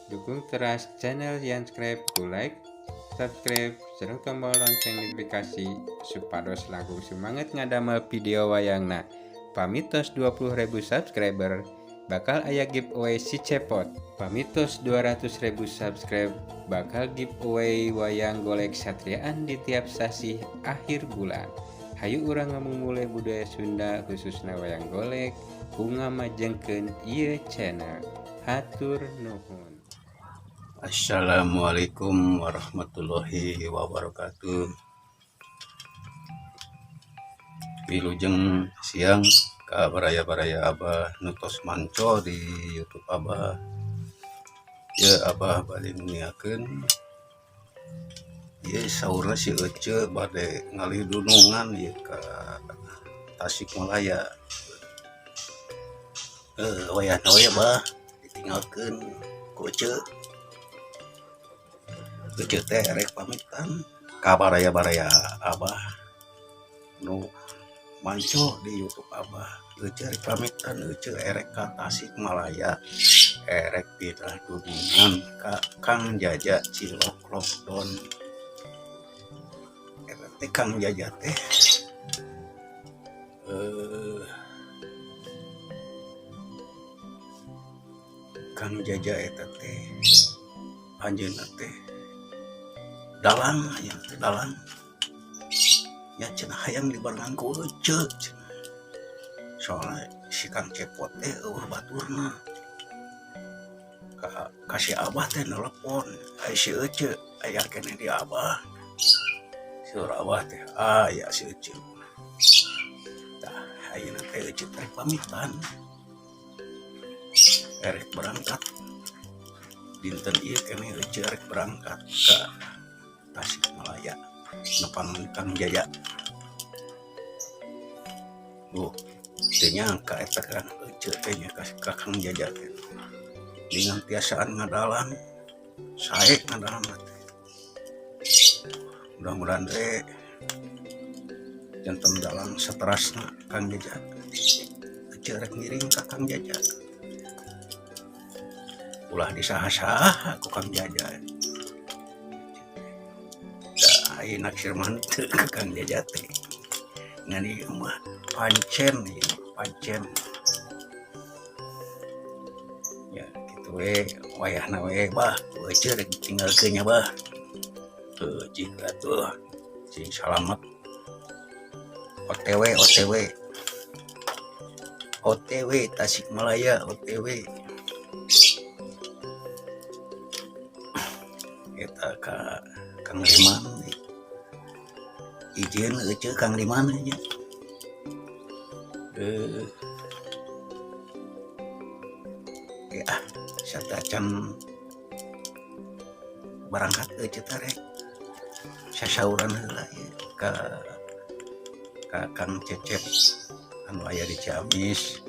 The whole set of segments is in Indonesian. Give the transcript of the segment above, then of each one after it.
Dukung terus channel Yanscribe ku like, subscribe, serta tombol lonceng notifikasi supados langkung semangat ngadamel video wayangna. Pamitos 20.000 subscriber bakal aya giveaway si cepot. Pamitos 200.000 subscribe bakal giveaway wayang golek satriaan di tiap sasi akhir bulan. Hayu urang ngamumule budaya Sunda khususna wayang golek ku ngamajengkeun ieu channel. Hatur nuhun. Assalamualaikum warahmatullahi wabarakatuh. Wilujeng siang ka baraya-baraya Abah nutos manco di YouTube Abah. Ya Abah bali nguniakeun ieu saurna si Ece bade ngalidunungan ieu ka Tasikmalaya. Wayahna we Bah ditinggalkeun ku Ece. Ece teh rek pamitan ka baraya-baraya Abah nu manco di YouTube Abah. Ece rek pamitan, Ece erek ka Tasikmalaya, erek pindah duningan ka Kang Jaja Cilok Lockdown. Eta teh Kang Jaja teh Kang Jaja eta teh anjeunna teh dalang aya teh dalang ya cenah hayang dibarengan ku Ece soalnya si Kang Cepot teh baturna ka si Abah teh nelpon ai si Ece aya keneh di Abah sur Abah teh aya si Ece tah ayeuna teh Ece teh pamitan erek berangkat dinten ieu keneh Ece erek berangkat ka Tasikmalaya nepangan Kang Jaja. Teu nyangka eta kan Ece teh nya ka Kang Jaja teh. Dengan tiasaan ngadalang, sae ngadalang teh. Mudah-mudahan teh janten dalang saterasna Kang Jaja. Ece rek ngiring ka Kang Jaja. Ulah disaha-saha ku Kang Jaja. Ai naksir manteu ka Kang Jaja teh. Ngan ieu mah pancen. Ya kitu we wayahna we Bah, Ece rek ditinggalkeun nya Bah. Jika tuh sing salamet OTW Tasikmalaya OTW eta ka Kang Liman izin Ece Kang Liman aja ya satacan berangkat Ece tarek sasauran heula ka Kang Cecep anu aya di Ciamis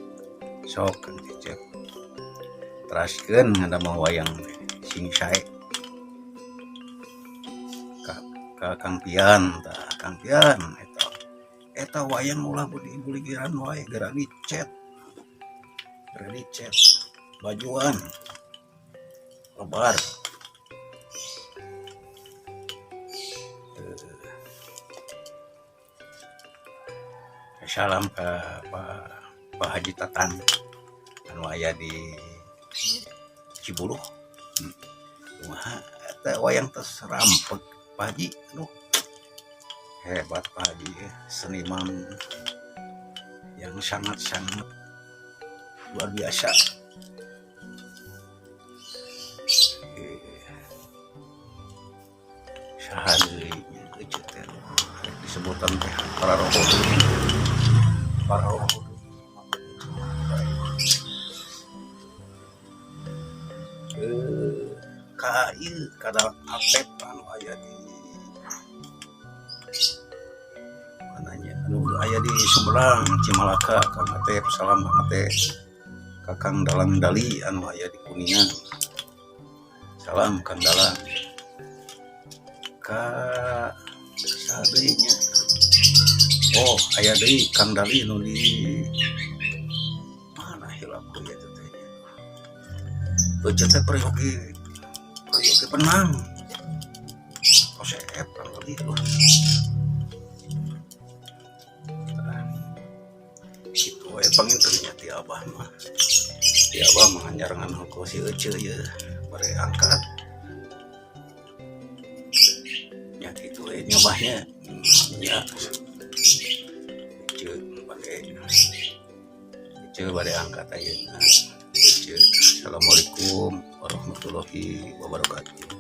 sok Kang Cecep teraskeun ngadamel wayang sing sae ka Kang Pian eta wayang ulah buligiran wae geura dicet bajuan lebar salam ke Pak Haji Tatan anu aya di Cibuluh. Kumaha eta wayang teh rampek Pak Haji, aduh hebat Pak Haji, seniman yang sangat-sangat luar biasa. Saha deui Ece teh disebutan teh para roh ka ieu kada atep anu aya di mananya anu aya di Sumberang Cimalaka Kang Atep salam Kang Atep ka Kang Dalang Dali anu aya di Kuningan salam Kang Dalang ka sadenya aya deui Kang Dali nu di mana hilap ku ya teh Ece teh pergi penang kosep kurang lebih tuh gitu pangintennya ti abah mah nyarangan hukum si Ece ya bare angkat nya gitu nyobahnya ya Ece bare angkat ayeuna Ece. Assalamualaikum warahmatullahi wabarakatuh.